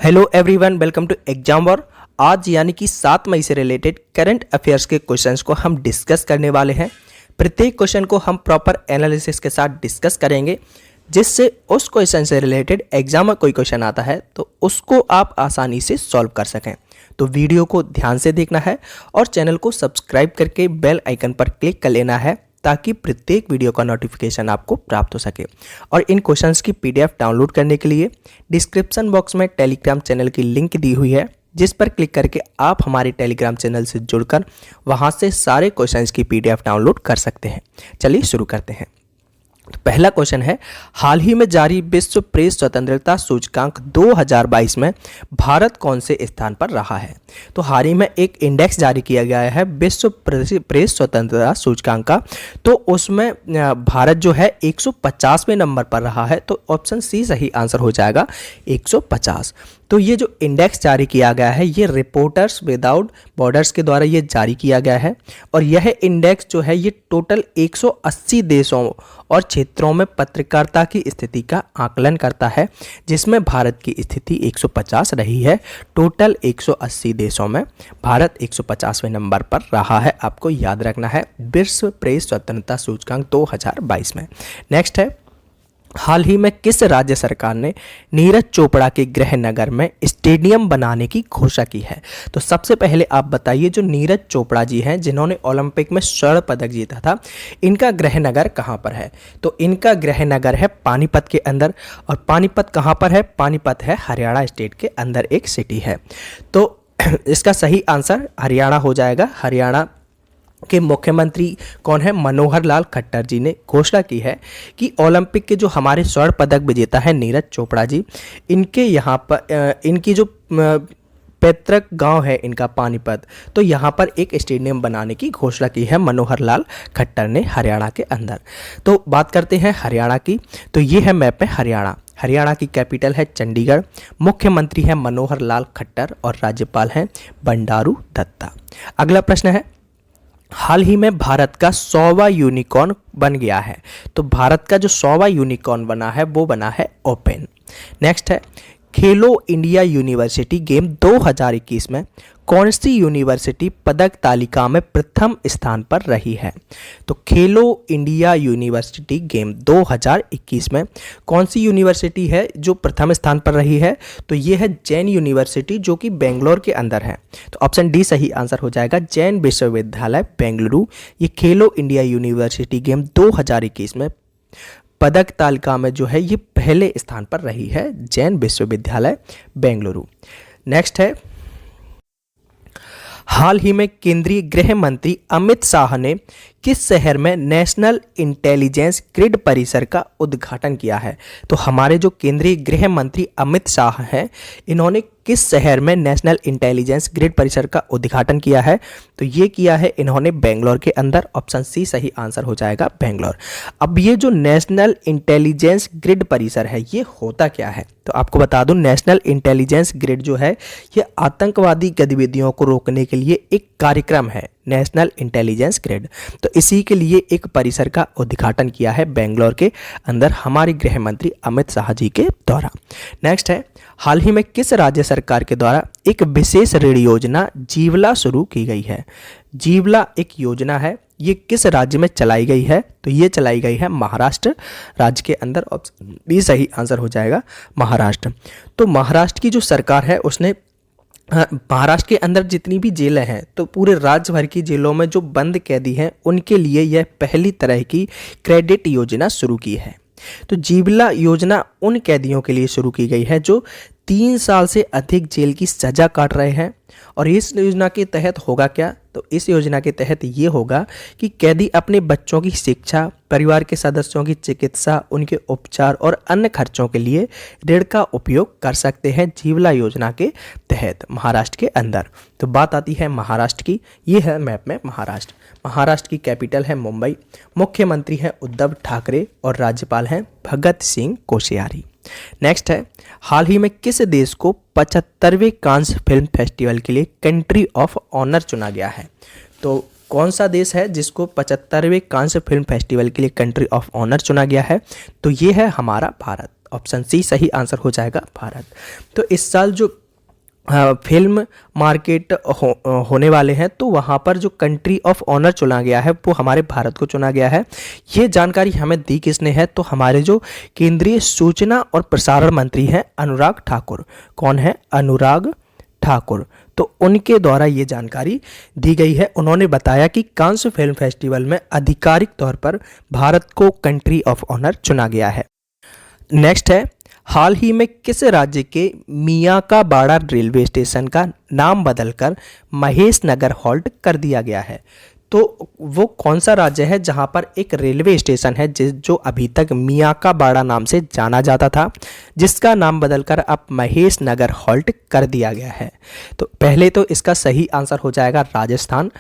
Hello everyone, welcome to exam war. आज यानी कि 7 मई से रिलेटेड करंट अफेयर्स के क्वेश्चंस को हम डिस्कस करने वाले हैं। प्रत्येक क्वेश्चन को हम प्रॉपर एनालिसिस के साथ डिस्कस करेंगे, जिससे उस क्वेश्चन से रिलेटेड एग्जाम में कोई क्वेश्चन आता है तो उसको आप आसानी से सॉल्व कर सकें। तो वीडियो को ध्यान से देखना है और चैनल को सब्सक्राइब करके बेल आइकन पर क्लिक कर लेना है, ताकि प्रत्येक वीडियो का नोटिफिकेशन आपको प्राप्त हो सके। और इन क्वेश्चंस की पीडीएफ डाउनलोड करने के लिए डिस्क्रिप्शन बॉक्स में टेलीग्राम चैनल की लिंक दी हुई है, जिस पर क्लिक करके आप हमारे टेलीग्राम चैनल से जुड़कर वहां से सारे क्वेश्चंस की पीडीएफ डाउनलोड कर सकते हैं। चलिए शुरू करते हैं। तो पहला क्वेश्चन है, हाल ही में जारी विश्व प्रेस स्वतंत्रता सूचकांक 2022 में भारत कौन से स्थान पर रहा है? तो हाल ही में एक इंडेक्स जारी किया गया है विश्व प्रेस स्वतंत्रता सूचकांक का, तो उसमें भारत जो है 150वें नंबर पर रहा है। तो ऑप्शन सी सही आंसर हो जाएगा, 150। तो ये जो इंडेक्स जारी किया गया है, ये रिपोर्टर्स विदाउट बॉर्डर्स के द्वारा ये जारी किया गया है। और यह इंडेक्स जो है ये टोटल 180 देशों और क्षेत्रों में पत्रकारिता की स्थिति का आकलन करता है, जिसमें भारत की स्थिति 150 रही है। टोटल 180 देशों में भारत 150वें नंबर पर रहा है। आपको याद रखना है विश्व प्रेस स्वतंत्रता सूचकांक 2022 में। नेक्स्ट है, हाल ही में किस राज्य सरकार ने नीरज चोपड़ा के गृह नगर में स्टेडियम बनाने की घोषणा की है? तो सबसे पहले आप बताइए, जो नीरज चोपड़ा जी हैं जिन्होंने ओलंपिक में स्वर्ण पदक जीता था, इनका गृह नगर कहाँ पर है? तो इनका गृह नगर है पानीपत के अंदर। और पानीपत कहाँ पर है? पानीपत है हरियाणा स्टेट के अंदर एक सिटी है। तो इसका सही आंसर हरियाणा हो जाएगा। हरियाणा के मुख्यमंत्री कौन है? मनोहर लाल खट्टर जी ने घोषणा की है कि ओलंपिक के जो हमारे स्वर्ण पदक विजेता है नीरज चोपड़ा जी, इनके यहाँ पर इनकी जो पैतृक गांव है इनका पानीपत, तो यहाँ पर एक स्टेडियम बनाने की घोषणा की है मनोहर लाल खट्टर ने हरियाणा के अंदर। तो बात करते हैं हरियाणा की। तो ये है मैप में हरियाणा। हरियाणा की कैपिटल है चंडीगढ़, मुख्यमंत्री है मनोहर लाल खट्टर और राज्यपाल हैं बंडारू दत्ता। अगला प्रश्न है, हाल ही में भारत का 100वां यूनिकॉर्न बन गया है। तो भारत का जो 100वां यूनिकॉर्न बना है वो बना है ओपन। नेक्स्ट है, खेलो इंडिया यूनिवर्सिटी गेम 2021 में कौन सी यूनिवर्सिटी पदक तालिका में प्रथम स्थान पर रही है? तो खेलो इंडिया यूनिवर्सिटी गेम 2021 में कौन सी यूनिवर्सिटी है जो प्रथम स्थान पर रही है? तो ये है जैन यूनिवर्सिटी, जो कि बेंगलोर के अंदर है। तो ऑप्शन डी सही आंसर हो जाएगा, जैन विश्वविद्यालय बेंगलुरु। ये खेलो इंडिया यूनिवर्सिटी गेम 2021 में पदक तालिका में जो है ये पहले स्थान पर रही है, जैन विश्वविद्यालय बेंगलुरु। नेक्स्ट है, हाल ही में केंद्रीय गृह मंत्री अमित शाह ने किस शहर में नेशनल इंटेलिजेंस ग्रिड परिसर का उद्घाटन किया है? तो हमारे जो केंद्रीय गृह मंत्री अमित शाह हैं, इन्होंने किस शहर में नेशनल इंटेलिजेंस ग्रिड परिसर का उद्घाटन किया है? तो ये किया है इन्होंने बेंगलोर के अंदर। ऑप्शन सी सही आंसर हो जाएगा, बेंगलोर। अब ये जो नेशनल इंटेलिजेंस ग्रिड परिसर है, ये होता क्या है? तो आपको बता दूं, नेशनल इंटेलिजेंस ग्रिड जो है ये आतंकवादी गतिविधियों को रोकने के लिए एक कार्यक्रम है, नेशनल इंटेलिजेंस ग्रिड। तो इसी के लिए एक परिसर का उद्घाटन किया है बेंगलोर के अंदर हमारे गृह मंत्री अमित शाह जी के द्वारा। नेक्स्ट है, हाल ही में किस राज्य सरकार के द्वारा एक विशेष ऋण योजना जीवला शुरू की गई है? जीवला एक योजना है, ये किस राज्य में चलाई गई है? तो ये चलाई गई है महाराष्ट्र राज्य के अंदर। ऑप्शन बी सही आंसर हो जाएगा, महाराष्ट्र। तो महाराष्ट्र की जो सरकार है उसने महाराष्ट्र के अंदर जितनी भी जेलें हैं, तो पूरे राज्य भर की जेलों में जो बंद कैदी हैं उनके लिए यह पहली तरह की क्रेडिट योजना शुरू की है। तो जीवला योजना उन कैदियों के लिए शुरू की गई है जो 3 साल से अधिक जेल की सजा काट रहे हैं। और इस योजना के तहत होगा क्या? तो इस योजना के तहत ये होगा कि कैदी अपने बच्चों की शिक्षा, परिवार के सदस्यों की चिकित्सा, उनके उपचार और अन्य खर्चों के लिए ऋण का उपयोग कर सकते हैं जीवला योजना के तहत महाराष्ट्र के अंदर। तो बात आती है महाराष्ट्र की। ये है मैप में महाराष्ट्र। महाराष्ट्र की कैपिटल है मुंबई, मुख्यमंत्री हैं उद्धव ठाकरे और राज्यपाल हैं भगत सिंह कोश्यारी। नेक्स्ट है, हाल ही में किस देश को 75वें कांस फिल्म फेस्टिवल के लिए कंट्री ऑफ ऑनर चुना गया है? तो कौन सा देश है जिसको 75वें कांस्य फिल्म फेस्टिवल के लिए कंट्री ऑफ ऑनर चुना गया है? तो ये है हमारा भारत। ऑप्शन सी सही आंसर हो जाएगा, भारत। तो इस साल जो फिल्म मार्केट होने वाले हैं, तो वहाँ पर जो कंट्री ऑफ ऑनर चुना गया है वो हमारे भारत को चुना गया है। ये जानकारी हमें दी किसने है? तो हमारे जो केंद्रीय सूचना और प्रसारण मंत्री हैं अनुराग ठाकुर। कौन है? अनुराग ठाकुर। तो उनके द्वारा ये जानकारी दी गई है। उन्होंने बताया कि कांस्य फिल्म फेस्टिवल में आधिकारिक तौर पर भारत को कंट्री ऑफ ऑनर चुना गया है। नेक्स्ट है, हाल ही में किस राज्य के मियाकाबाड़ा रेलवे स्टेशन का नाम बदलकर महेश नगर हॉल्ट कर दिया गया है? तो वो कौन सा राज्य है जहां पर एक रेलवे स्टेशन है जो अभी तक मियाकाबाड़ा नाम से जाना जाता था, जिसका नाम बदलकर अब महेश नगर हॉल्ट कर दिया गया है? तो पहले तो इसका सही आंसर हो जाएगा राजस्थान।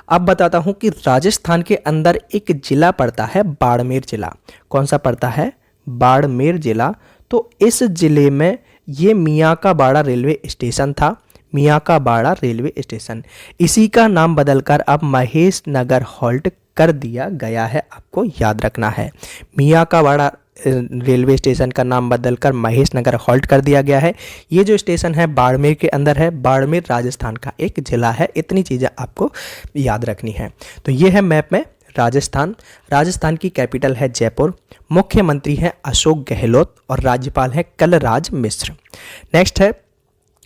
अब बताता हूं कि राजस्थान के अंदर एक जिला पड़ता है बाड़मेर जिला। कौन सा पड़ता है? बाड़मेर जिला। तो इस जिले में ये मियाकाबाड़ा रेलवे स्टेशन था, मियाकाबाड़ा रेलवे स्टेशन। इसी का नाम बदलकर अब महेश नगर हॉल्ट कर दिया गया है, आपको याद रखना है। मियाकाबाड़ा रेलवे स्टेशन का नाम बदलकर महेश नगर हॉल्ट कर दिया गया है। ये जो स्टेशन है बाड़मेर के अंदर है, बाड़मेर राजस्थान का एक जिला है। इतनी चीज़ें आपको याद रखनी है। तो ये है मैप में राजस्थान। राजस्थान की कैपिटल है जयपुर। मुख्यमंत्री हैं अशोक गहलोत और राज्यपाल हैं कलराज मिश्र। नेक्स्ट है,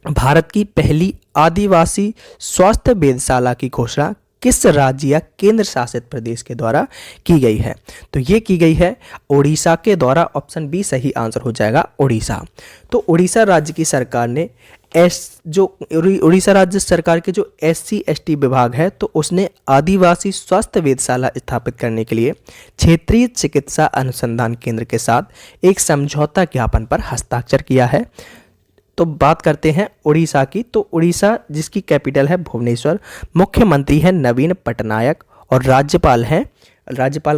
भारत की पहली आदिवासी स्वास्थ्य वेधशाला की घोषणा किस राज्य या केंद्र शासित प्रदेश के द्वारा की गई है? तो ये की गई है ओडिशा के द्वारा। ऑप्शन बी सही आंसर हो जाएगा, ओडिशा। तो ओडिशा राज्य की सरकार ने उड़ीसा राज्य सरकार के जो SC/ST विभाग है, तो उसने आदिवासी स्वास्थ्य वेधशाला स्थापित करने के लिए क्षेत्रीय चिकित्सा अनुसंधान केंद्र के साथ एक समझौता ज्ञापन पर हस्ताक्षर किया है। तो बात करते हैं उड़ीसा की। तो उड़ीसा जिसकी कैपिटल है भुवनेश्वर, मुख्यमंत्री हैं नवीन पटनायक और राज्यपाल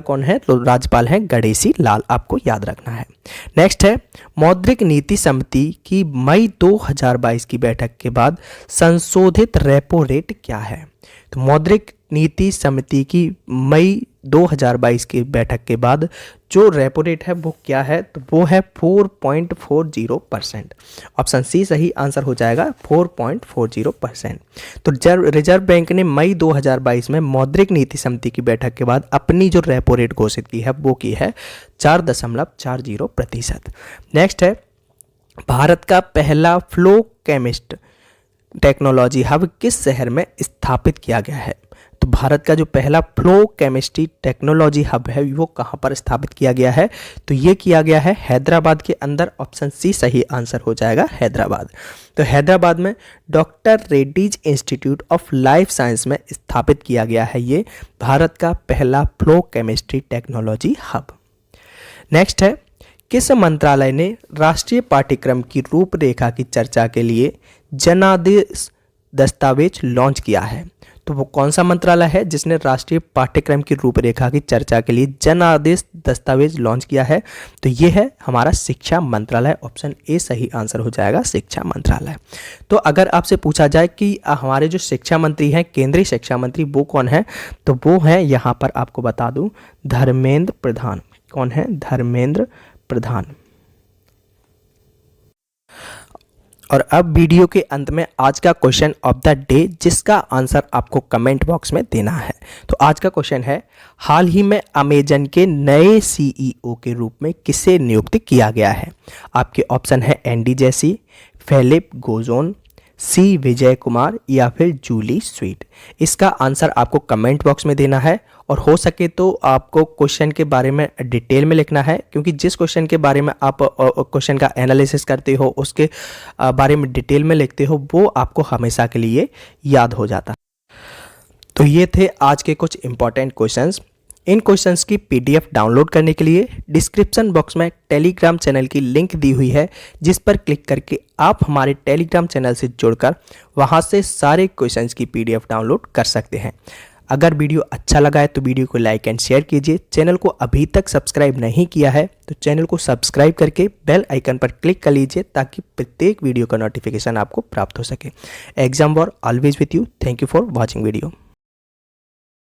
कौन है? तो राज्यपाल हैं गणेशी लाल, आपको याद रखना है। नेक्स्ट है, मौद्रिक नीति समिति की मई 2022 की बैठक के बाद संशोधित रेपो रेट क्या है? तो मौद्रिक नीति समिति की मई 2022 की बैठक के बाद जो रेपो रेट है वो क्या है? तो वो है 4.40%। ऑप्शन सी सही आंसर हो जाएगा, 4.40%। तो रिजर्व बैंक ने मई 2022 में मौद्रिक नीति समिति की बैठक के बाद अपनी जो रेपो रेट घोषित की है वो की है 4.40%। नेक्स्ट है, भारत का पहला फ्लो केमिस्ट टेक्नोलॉजी हब किस शहर में स्थापित किया गया है? तो भारत का जो पहला फ्लो केमिस्ट्री टेक्नोलॉजी हब है वो कहाँ पर स्थापित किया गया है? तो ये किया गया है हैदराबाद के अंदर। ऑप्शन सी सही आंसर हो जाएगा, हैदराबाद। तो हैदराबाद में doctor Reddy's institute of life science में स्थापित किया गया है ये भारत का पहला flow chemistry technology hub. Next है, किस मंत्रालय ने राष्ट्रीय पाठ्यक्रम की रूपरेखा की चर्चा के लिए जनादेश दस्तावेज लॉन्च किया है? तो वो कौन सा मंत्रालय है जिसने राष्ट्रीय पाठ्यक्रम की रूपरेखा की चर्चा के लिए जनादेश दस्तावेज लॉन्च किया है? तो ये है हमारा शिक्षा मंत्रालय। ऑप्शन ए सही आंसर हो जाएगा, शिक्षा मंत्रालय। तो अगर आपसे पूछा जाए कि हमारे जो शिक्षा मंत्री हैं, केंद्रीय शिक्षा मंत्री, वो कौन है? तो वो है, यहाँ पर आपको बता दूं, धर्मेंद्र प्रधान। कौन है? धर्मेंद्र प्रधान। और अब वीडियो के अंत में आज का क्वेश्चन ऑफ द डे, जिसका आंसर आपको कमेंट बॉक्स में देना है। तो आज का क्वेश्चन है, हाल ही में अमेजन के नए CEO के रूप में किसे नियुक्त किया गया है? आपके ऑप्शन है एंडी जेसी, फिलिप गोजोन, सी विजय कुमार या फिर जूली स्वीट। इसका आंसर आपको कमेंट बॉक्स में देना है और हो सके तो आपको क्वेश्चन के बारे में डिटेल में लिखना है, क्योंकि जिस क्वेश्चन के बारे में आप क्वेश्चन का एनालिसिस करते हो, उसके बारे में डिटेल में लिखते हो, वो आपको हमेशा के लिए याद हो जाता है। तो ये थे आज के कुछ इंपॉर्टेंट क्वेश्चंस। इन क्वेश्चंस की PDF डाउनलोड करने के लिए डिस्क्रिप्शन बॉक्स में टेलीग्राम चैनल की लिंक दी हुई है, जिस पर क्लिक करके आप हमारे टेलीग्राम चैनल से जुड़कर वहां से सारे क्वेश्चंस की PDF डाउनलोड कर सकते हैं। अगर वीडियो अच्छा लगा है तो वीडियो को लाइक एंड शेयर कीजिए। चैनल को अभी तक सब्सक्राइब नहीं किया है तो चैनल को सब्सक्राइब करके बेल आइकन पर क्लिक कर लीजिए, ताकि प्रत्येक वीडियो का नोटिफिकेशन आपको प्राप्त हो सके। Exam war always with you. Thank you for watching video.